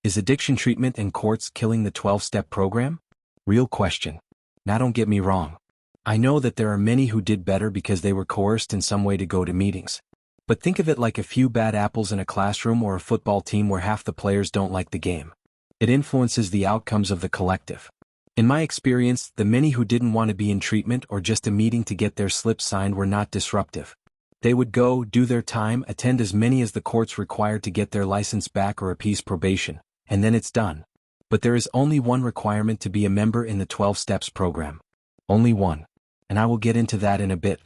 Is addiction treatment and courts killing the 12-step program? Real question. Now don't get me wrong. I know that there are many who did better because they were coerced in some way to go to meetings. But think of it like a few bad apples in a classroom or a football team where half the players don't like the game. It influences the outcomes of the collective. In my experience, the many who didn't want to be in treatment or just a meeting to get their slips signed were not disruptive. They would go, do their time, attend as many as the courts required to get their license back or appease probation, and then it's done. But there is only one requirement to be a member in the 12 Steps program. Only one. And I will get into that in a bit.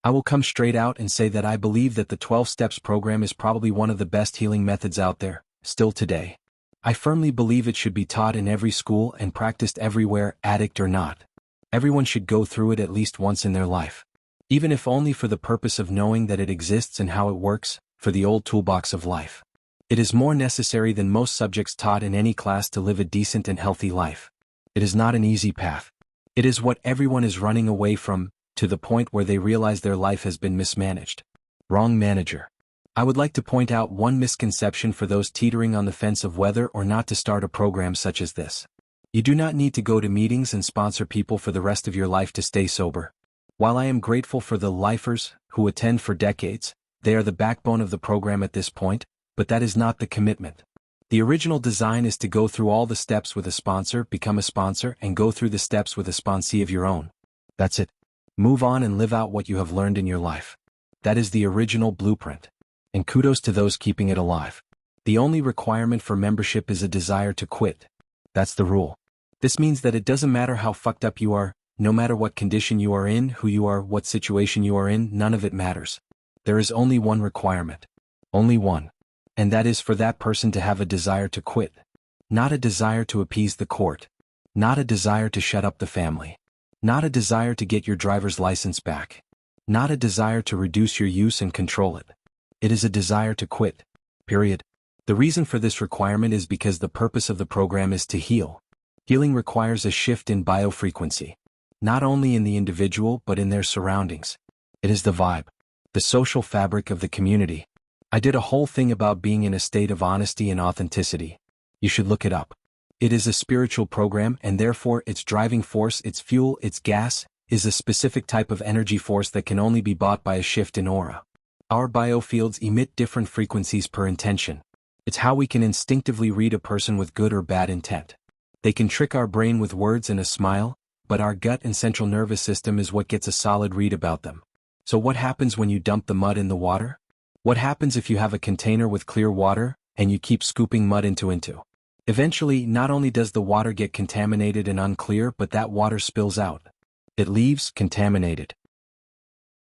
I will come straight out and say that I believe that the 12 Steps program is probably one of the best healing methods out there, still today. I firmly believe it should be taught in every school and practiced everywhere, addict or not. Everyone should go through it at least once in their life. Even if only for the purpose of knowing that it exists and how it works, for the old toolbox of life. It is more necessary than most subjects taught in any class to live a decent and healthy life. It is not an easy path. It is what everyone is running away from, to the point where they realize their life has been mismanaged. Wrong manager. I would like to point out one misconception for those teetering on the fence of whether or not to start a program such as this. You do not need to go to meetings and sponsor people for the rest of your life to stay sober. While I am grateful for the lifers who attend for decades, they are the backbone of the program at this point, but that is not the commitment. The original design is to go through all the steps with a sponsor, become a sponsor, and go through the steps with a sponsee of your own. That's it. Move on and live out what you have learned in your life. That is the original blueprint. And kudos to those keeping it alive. The only requirement for membership is a desire to quit. That's the rule. This means that it doesn't matter how fucked up you are, no matter what condition you are in, who you are, what situation you are in, none of it matters. There is only one requirement. Only one. And that is for that person to have a desire to quit. Not a desire to appease the court. Not a desire to shut up the family. Not a desire to get your driver's license back. Not a desire to reduce your use and control it. It is a desire to quit. Period. The reason for this requirement is because the purpose of the program is to heal. Healing requires a shift in biofrequency. Not only in the individual but in their surroundings. It is the vibe. The social fabric of the community. I did a whole thing about being in a state of honesty and authenticity. You should look it up. It is a spiritual program and therefore its driving force, its fuel, its gas, is a specific type of energy force that can only be bought by a shift in aura. Our biofields emit different frequencies per intention. It's how we can instinctively read a person with good or bad intent. They can trick our brain with words and a smile, but our gut and central nervous system is what gets a solid read about them. So what happens when you dump the mud in the water? What happens if you have a container with clear water, and you keep scooping mud into? Eventually, not only does the water get contaminated and unclear, but that water spills out. It leaves contaminated.